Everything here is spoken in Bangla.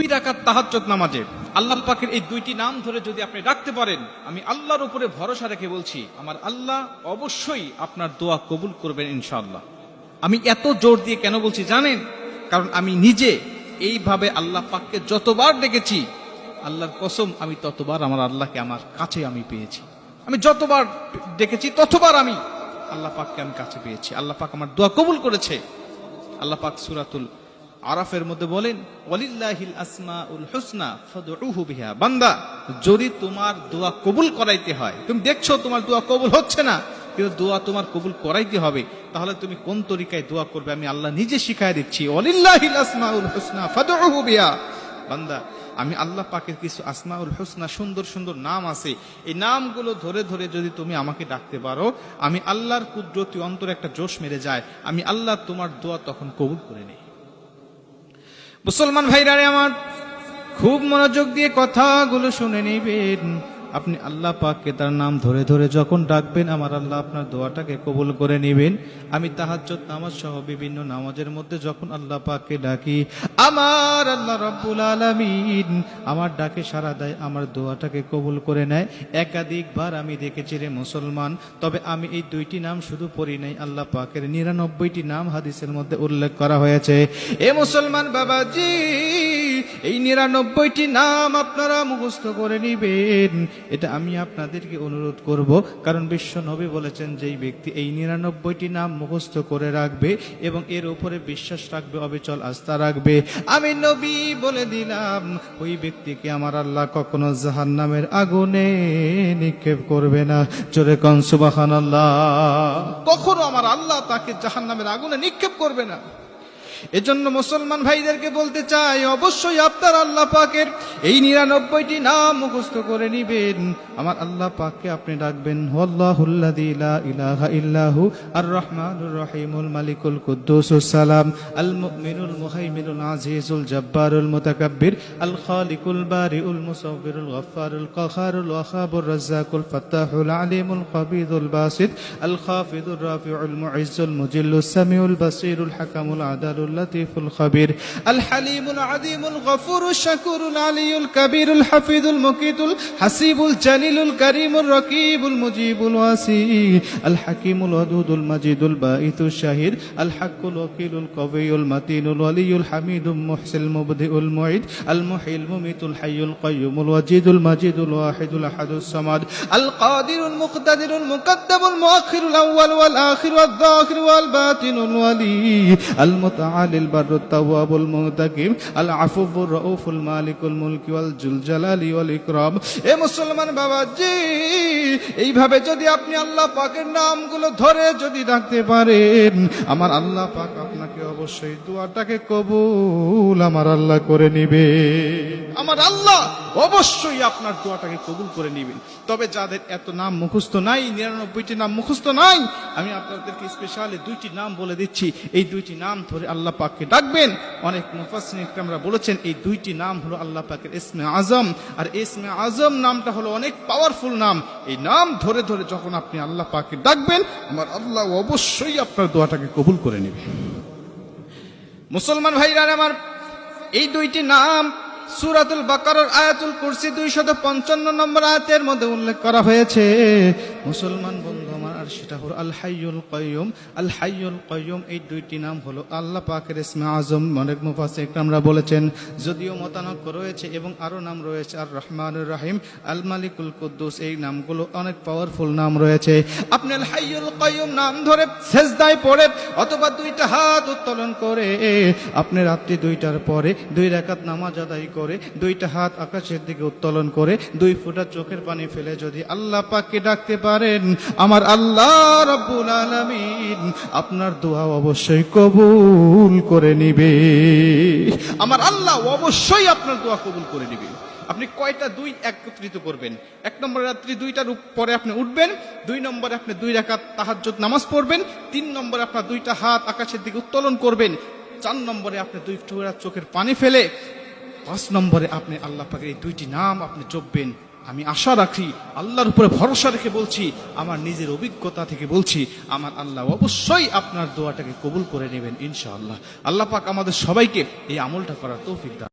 2 রাকাত তাহাজ্জুদ নামাজে আল্লাহ পাকের এই দুইটি নাম ধরে যদি আপনি ডাকতে পারেন, আমি আল্লাহর উপরে ভরসা রেখে বলছি, আমার আল্লাহ অবশ্যই আপনার দোয়া কবুল করবেন ইনশাআল্লাহ। আমি এত জোর দিয়ে কেন বলছি জানেন? কারণ আমি নিজে এইভাবে আল্লাহ পাককে যতবার ডেকেছি, আল্লাহর কসম, আমি ততবার আমার আল্লাহকে আমার কাছে আমি পেয়েছি। আমি যতবার ডেকেছি ততবার আমি আল্লাহ পাককে আমি কাছে পেয়েছি। আল্লাহ পাক আমার দোয়া কবুল করেছে। আল্লাহ পাক সূরাতুল আরাফের মধ্যে বলেন, ওয়ালিল্লাহিল আসমাউল হুসনা ফাদউহু বিহা। বান্দা, যদি তোমার দোয়া কবুল করাইতে হয়, তুমি দেখছো তোমার দোয়া কবুল হচ্ছে না, কিন্তু দোয়া তোমার কবুল করাইতে হবে, তাহলে তুমি কোন তরিকায় দোয়া করবে আমি আল্লাহ নিজে শিখায় দিচ্ছি। ওয়ালিল্লাহিল আসমাউল হুসনা ফাদউহু বিহা। বান্দা, আমি আল্লাহ পাকের কিছু আসমাউল হুসনা সুন্দর সুন্দর নাম আছে, এই নামগুলো ধরে ধরে যদি তুমি আমাকে ডাকতে পারো, আমি আল্লাহর কুদরতি অন্তরে একটা জোশ মেরে যায়, আমি আল্লাহ তোমার দোয়া তখন কবুল করে নেই। মুসলমান ভাইরা আমার, খুব মনোযোগ দিয়ে কথাগুলো শুনে নিবেন। আপনি আল্লাহ পাককে তার নাম ধরে ধরে যখন ডাকবেন, আমার আল্লাহ আপনার দোয়াটাকে কবুল করে নেবেন। আমি তাহাজ্জুদ নামাজ সহ বিভিন্ন নামাজের মধ্যে যখন আল্লাহ পাককে ডাকি, আমার আল্লাহ রাব্বুল আলামিন আমার ডাকে সাড়া দেয়, আমার দোয়াটাকে কবুল করে নেয়। একাধিকবার আমি দেখেছি রে মুসলমান। তবে আমি এই দুইটি নাম শুধু পড়ি নাই, আল্লাহ পাকের 99টি নাম হাদিসের মধ্যে উল্লেখ করা হয়েছে। এ মুসলমান বাবাজি, এই 99টি নাম আপনারা মুখস্থ করে নিবেন, এটা আমি আপনাদেরকে অনুরোধ করব। কারণ বিশ্ব নবী বলেছেন, যেই ব্যক্তি এই 99টি নাম মুখস্থ করে রাখবে এবং এর উপরে বিশ্বাস রাখবে, অবিচল আস্থা রাখবে, আমি নবী বলে দিলাম, ওই ব্যক্তিকে আমার আল্লাহ কখনো জাহান্নামের আগুনে নিক্ষেপ করবে না। জোরে কোন সুবহানাল্লাহ। কখনো আমার আল্লাহ তাকে জাহান্নামের আগুনে নিক্ষেপ করবে না। এজন্য মুসলমান ভাইদেরকে বলতে চাই, অবশ্যই আপনার আল্লাহ পাকের এই 99টি নাম মুখস্থ করে নিবেন। আমার আল্লাহ পাককে আপনি ডাকবেন, আল্লাহুল্লাযী লা ইলাহা ইল্লাহু আর রহমানুর রহিমুল মালিকুল কুদ্দুসুস সালাম আল মুমিনুল মুহাইমিনুল আজিজুল জব্বারুল মুতাকাব্বির আল খালিকুল বারিউল মুসাব্বিরুল গফফারুল কাহারুল ওয়াহাবুর রাজ্জাকুল ফাত্তাহুল আলিমুল কবিদুল বাসিত আল খাফিদুর রাফিউল মুইজ্জুল মুজিল্লুস সামিউল বাসিরুল হাকামুল আদালুল اللطيف الخبير الحليم العظيم الغفور الشكور العلي الكبير الحفيظ المقيت الحسيب الجليل الكريم الرقيب المجيب الواسي الحكيم الودود المجيد الباعث الشهيد الحق الوكيل القوي المتين الولي الحميد المحسن المبدئ المعيد المحيي المميت الحي القيوم الوجيد المجيد الواحد الأحد الصمد القادر المقتدر المقدم المؤخر الأول والآخر والظاهر والباطن الولي المتعال البر التواب المنتقم العفو الرؤوف المالك الملك والجل جلال والإكرام। এ মুসলমান বাবাজি, এইভাবে যদি আপনি আল্লাহ পাকের নামগুলো ধরে যদি ডাকতে পারেন, আমার আল্লাহ পাক আপনাকে অবশ্যই দোয়াটাকে কবুল আমার আল্লাহ করে নিবে। আমার আল্লাহ অবশ্যই আপনার দোয়াটাকে কবুল করে নিবেন। তবে যাদের এত নাম মুখস্থ নাই, 99টি নাম মুখস্থ নাই, আমি আপনাদেরকে স্পেশালি 2টি নাম বলে দিচ্ছি। এই 2টি নাম ধরে আল্লাহ পাককে ডাকবেন। অনেক মুফাসসিরিন ইকরামরা বলেছেন, এই 2টি নাম হলো আল্লাহ পাকের ইসমে আজম। আর ইসমে আজম নামটা হলো অনেক পাওয়ারফুল নাম। এই নাম ধরে ধরে যখন আপনি আল্লাহ পাককে ডাকবেন, আমার আল্লাহ অবশ্যই আপনার দোয়াটাকে কবুল করে নেবে। মুসলমান ভাইরা আমার, এই 2টি নাম সূরাতুল বাকারার আয়াতুল কুরসি 255 নম্বর আয়াতের মধ্যে উল্লেখ করা হয়েছে। মুসলমান বন্ধু আমার, আর সেটা হলো আল হাইয়ুল কাইয়ুম। আল হাইয়ুল কাইয়ুম, এই 2টি নাম হলো আল্লাহ পাকের ইসমে আজম। অনেক মুফাসসির ইকরামরা বলেছেন, যদিও মতানক্য রয়েছে এবং আরো নাম রয়েছে, আর রহমানুর রহিম, আল মালিকুল কুদ্দুস, এই নামগুলো অনেক পাওয়ারফুল নাম রয়েছে। আপনি আল হাইয়ুল কাইয়ুম নাম ধরে সেজদায় পড়ে অথবা 2টা হাত উত্তোলন করে আপনি রাত্রি 2টার পরে 2 রাকাত নামাজ আদায় করে 2টা হাত আকাশের দিকে উত্তোলন করে 2 ফোঁটা চোখের পানি ফেলে যদি আল্লাহ পাককে ডাকতে পারেন, আমার আল্লাহ রাব্বুল আলামিন আপনার দোয়া অবশ্যই কবুল করে নিবে। আমার আল্লাহ অবশ্যই আপনার দোয়া কবুল করে নিবে। আপনি কয়টা 2 একত্রিত করবেন? 1 নম্বরে রাত্রি 2টার পরে আপনি উঠবেন, 2 নম্বরে আপনি 2 রাকাত তাহাজ্জুদ নামাজ পড়বেন, 3 নম্বরে আপনার 2টা হাত আকাশের দিকে উত্তোলন করবেন, 4 নম্বরে আপনি 2 ফোঁটা চোখের পানি ফেলে, 5 নম্বরে আপনি আল্লাহ পাকের এই 2টি নাম আপনি জপবেন। আমি আশা রাখি, আল্লাহর উপরে ভরসা রেখে বলছি, আমার নিজের অভিজ্ঞতা থেকে বলছি, আমার আল্লাহ অবশ্যই আপনার দোয়াটাকে কবুল করে নেবেন ইনশাআল্লাহ। আল্লাহ পাক আমাদের সবাইকে এই আমলটা করার তৌফিক দান।